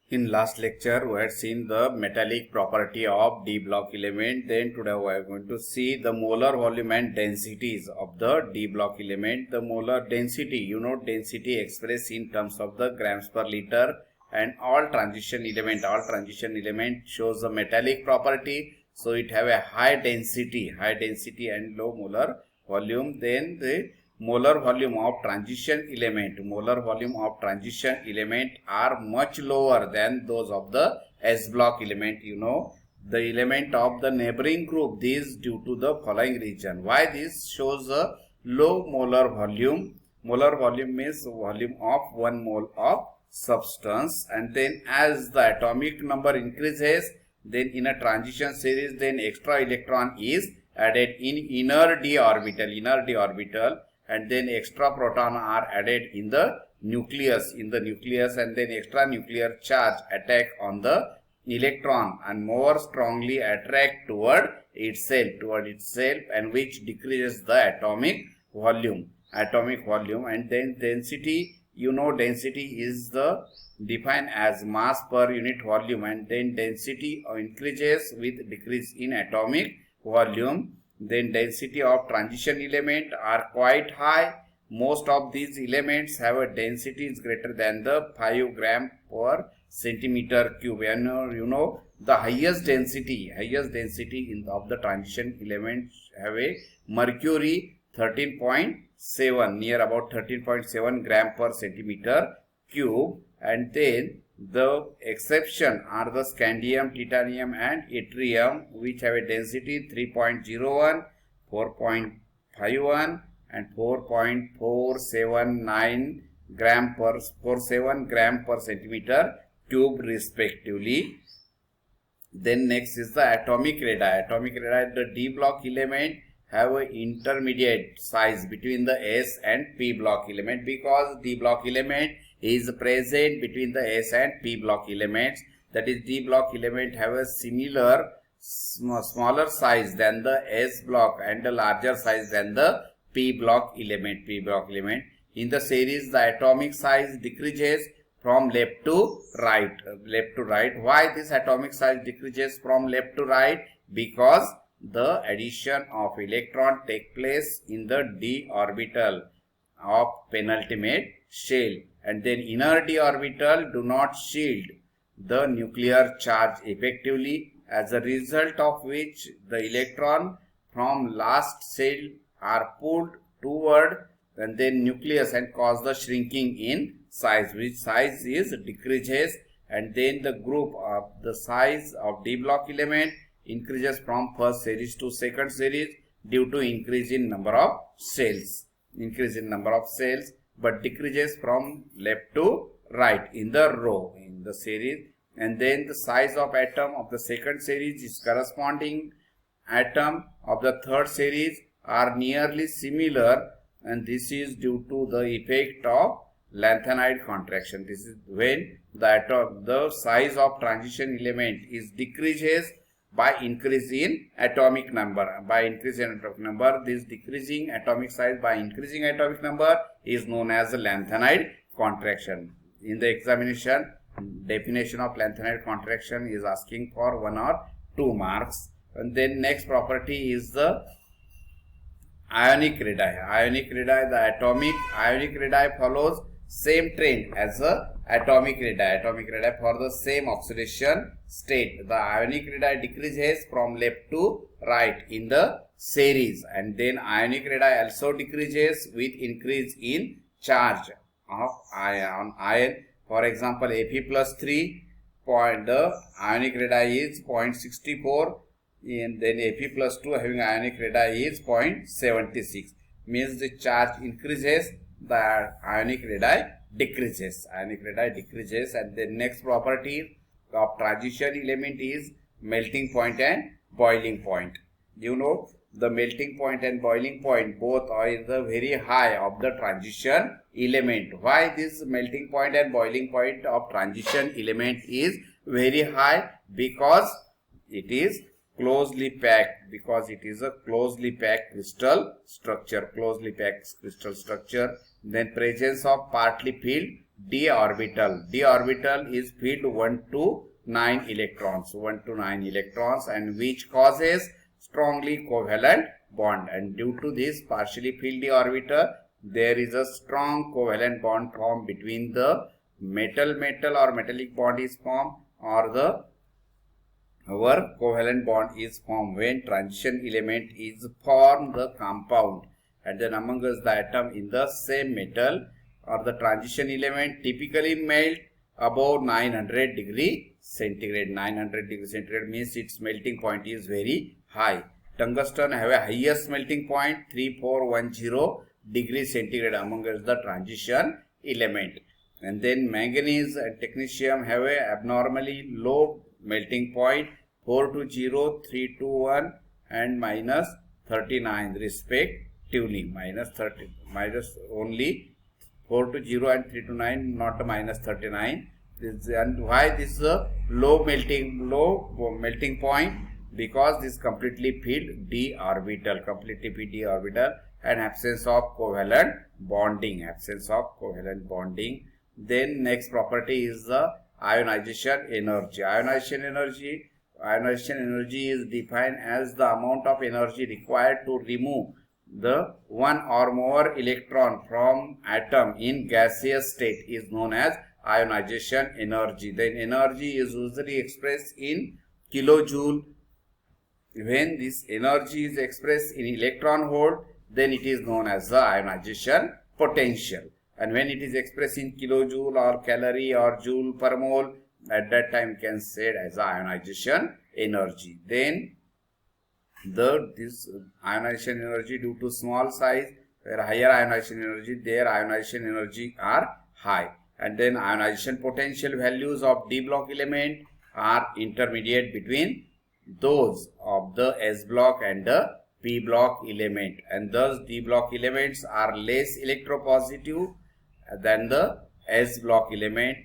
In last lecture, we had seen the metallic property of D block element. Then today we are going to see the molar volume and densities of the D block element. The molar density, density expressed in terms of the grams per liter, and all transition element shows the metallic property. So it have a high density and low molar volume. Then the molar volume of transition element are much lower than those of the S block element. The element of the neighboring group, this due to the following reason. Why this shows a low molar volume? Molar volume means volume of 1 mole of substance, and then as the atomic number increases, then in a transition series, then extra electron is added in inner d orbital, and then extra proton are added in the nucleus, and then extra nuclear charge attack on the electron and more strongly attract toward itself, and which decreases the atomic volume. And then density, density is the defined as mass per unit volume, and then density increases with decrease in atomic volume. Then density of transition element are quite high. Most of these elements have a density is greater than the 5 gram per centimeter cube. And the highest density of the transition element have a mercury 13.7, near about 13.7 gram per centimeter cube. And then the exception are the scandium, titanium and yttrium, which have a density 3.01, 4.51 and 4.479 gram per centimeter cube respectively. Then next is the atomic radii. The D block element have an intermediate size between the S and P block element, because D block element is present between the S and P block elements. That is, D block element have a similar smaller size than the S block and a larger size than the P block element. In the series, the atomic size decreases from left to right. Why this atomic size decreases from left to right? Because the addition of electron take place in the d orbital of penultimate shell, and then inner d orbital do not shield the nuclear charge effectively, as a result of which the electron from last shell are pulled toward and then nucleus and cause the shrinking in size, which size is decreases, and then the group of the size of D block element increases from first series to second series due to increase in number of cells, but decreases from left to right in the row in the series. And then the size of atom of the second series is corresponding atom of the third series are nearly similar, and this is due to the effect of lanthanide contraction. This is when the size of transition element is decreases by increase in atomic number. This decreasing atomic size by increasing atomic number is known as lanthanide contraction. In the examination, definition of lanthanide contraction is asking for 1 or 2 marks. And then next property is the ionic radii. The atomic ionic radii follows same trend as the atomic radii for the same oxidation state. The ionic radii decreases from left to right in the series, and then ionic radii also decreases with increase in charge of ion. For example, Fe plus 3 point, the ionic radii is 0.64, and then Fe plus 2 having ionic radii is 0.76. Means the charge increases, the ionic radii decreases. And the next property of transition element is melting point and boiling point. The melting point and boiling point both are the very high of the transition element. Why this melting point and boiling point of transition element is very high? Because it is closely packed, a closely packed crystal structure. Then presence of partly filled d orbital. D orbital is filled 1 to 9 electrons, 1 to 9 electrons, and which causes strongly covalent bond. And due to this partially filled d orbital, there is a strong covalent bond formed between the metal or metallic bond is formed, or the our covalent bond is formed when transition element is formed the compound, and then among us the atom in the same metal or the transition element typically melt above 900 degree centigrade. 900 degree centigrade means its melting point is very high. Tungsten have a highest melting point 3410 degree centigrade among us the transition element. And then manganese and technetium have a abnormally low melting point 420, 321 and minus 39 respectively. Minus only 420 and 329, not minus 39. And why this is a low melting point? Because this completely filled d orbital, and absence of covalent bonding. Then next property is the ionization energy. Ionization energy is defined as the amount of energy required to remove the one or more electron from atom in gaseous state is known as ionization energy. Then energy is usually expressed in kilojoule. When this energy is expressed in electron volt, then it is known as the ionization potential. And when it is expressed in kilojoule or calorie or joule per mole, at that time can said as ionization energy. Then this ionization energy due to small size, where higher ionization energy, their ionization energy are high. And then ionization potential values of d block element are intermediate between those of the s block and the p block element, and thus d block elements are less electropositive than the s block element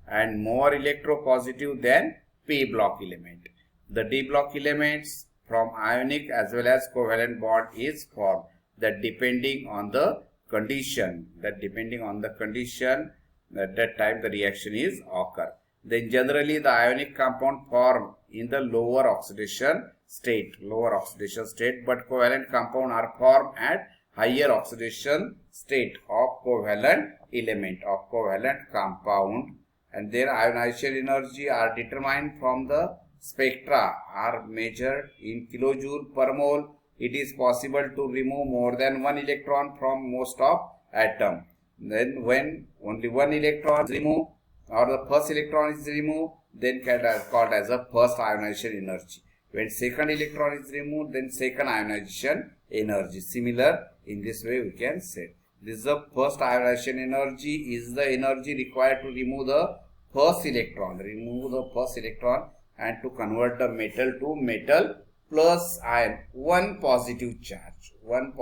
and more electropositive than p block element. The d block elements from ionic as well as covalent bond is formed, that depending on the condition, at that time the reaction is occur. Then generally the ionic compound form in the lower oxidation state, but covalent compound are formed at higher oxidation state of covalent element, of covalent compound. And their ionization energy are determined from the spectra are measured in kilojoule per mole. It is possible to remove more than one electron from most of atom. Then when only one electron is removed, or the first electron is removed, then called as a first ionization energy. When second electron is removed, then second ionization energy. Similar, in this way we can say. This is the first ionization energy, is the energy required to remove the first electron. And to convert the metal to metal plus ion. One positive charge form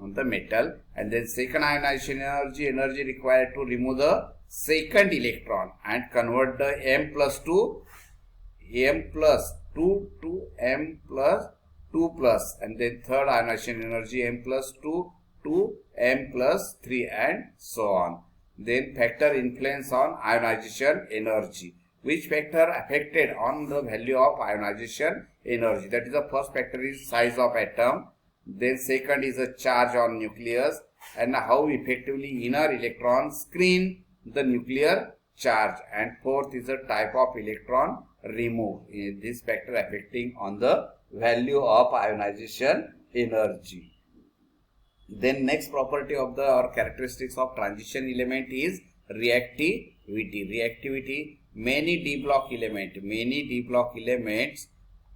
on the metal. And then second ionization energy required to remove the second electron and convert the m plus 2 to m plus 2 plus, and then third ionization energy m plus 2 to m plus 3 and so on. Then factor influence on ionization energy. Which factor affected on the value of ionization energy? That is, the first factor is size of atom. Then second is a charge on nucleus, and how effectively inner electrons screen the nuclear charge. And fourth is a type of electron removed. This factor affecting on the value of ionization energy. Then next property of the or characteristics of transition element is reactivity. Many d block elements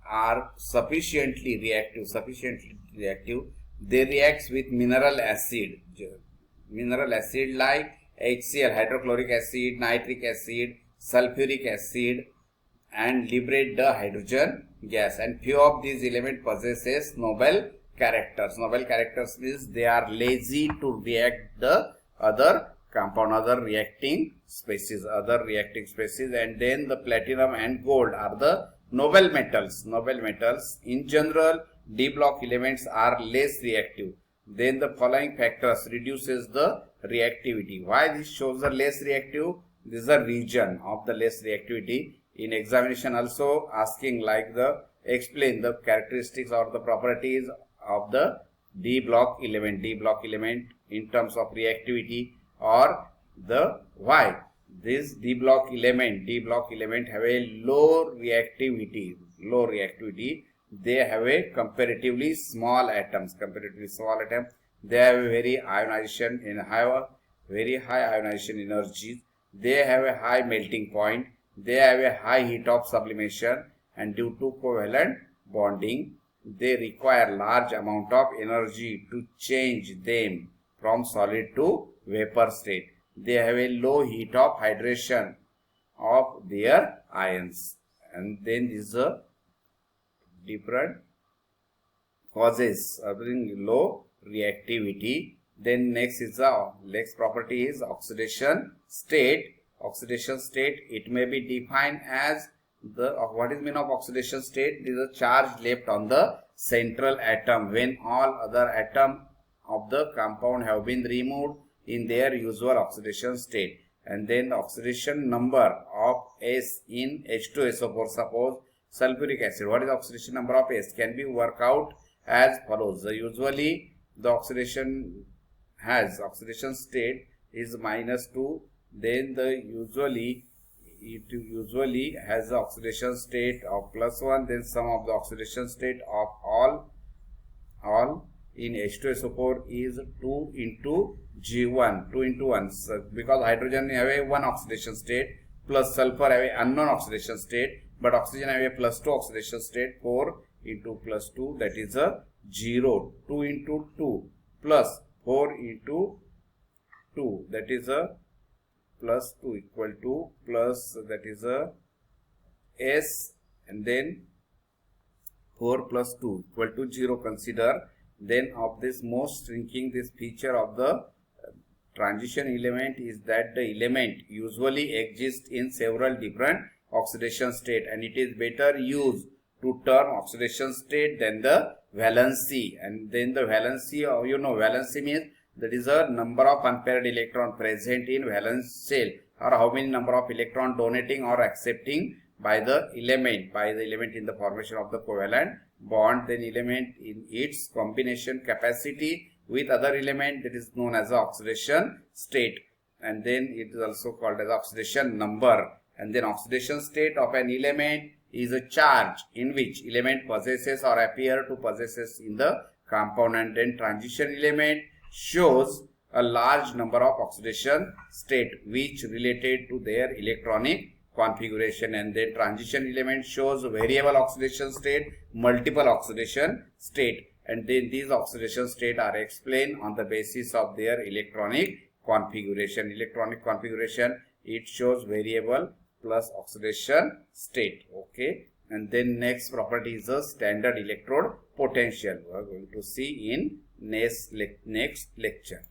are sufficiently reactive. They react with mineral acid like HCl, hydrochloric acid, nitric acid, sulfuric acid, and liberate the hydrogen gas. And few of these elements possesses noble characters. Noble characters means they are lazy to react the other compound, other reacting species. And then the platinum and gold are the noble metals. In general, d block elements are less reactive. then the following factors reduces the reactivity. Why this shows the less reactive? This is the region of the less reactivity. In examination also asking like the explain the characteristics or the properties of the D block element in terms of reactivity, or the why this D block element have a low reactivity. They have a comparatively small atoms. They have a very high ionization energy. They have a high melting point. They have a high heat of sublimation, and due to covalent bonding, they require large amount of energy to change them from solid to vapor state. They have a low heat of hydration of their ions, and then this is a different causes of low reactivity. Then next property is oxidation state. Oxidation state, it may be defined as what is mean of oxidation state? There is a charge left on the central atom when all other atoms of the compound have been removed in their usual oxidation state. And then the oxidation number of S in H2SO4. Suppose sulfuric acid. What is the oxidation number of S? Can be worked out as follows. Usually the oxidation state is -2. Then it usually has the oxidation state of +1. Then sum of the oxidation state of all in H2SO4 is 2 into G1, 2 into 1, so because hydrogen have a 1 oxidation state, plus sulfur have a unknown oxidation state, but oxygen have a +2 oxidation state. 4 into +2, that is a 0. 2 into 2 plus 4 into 2, that is a +2 equal to plus, that is a S, and then 4 plus 2 equal to 0. Consider then of this most shrinking this feature of the transition element is that the element usually exists in several different oxidation state, and it is better used to term oxidation state than the valency. And then the valency, valency means that is a number of unpaired electron present in valence shell, or how many number of electron donating or accepting by the element in the formation of the covalent bond. Then element in its combination capacity with other element, that is known as the oxidation state, and then it is also called as oxidation number. And then oxidation state of an element is a charge in which element possesses or appear to possesses in the compound, and then transition element shows a large number of oxidation state which related to their electronic configuration. And then transition element shows variable oxidation state, multiple oxidation state, and then these oxidation state are explained on the basis of their electronic configuration. It shows variable plus oxidation state. Okay, and then next property is the standard electrode potential. We are going to see in next lecture.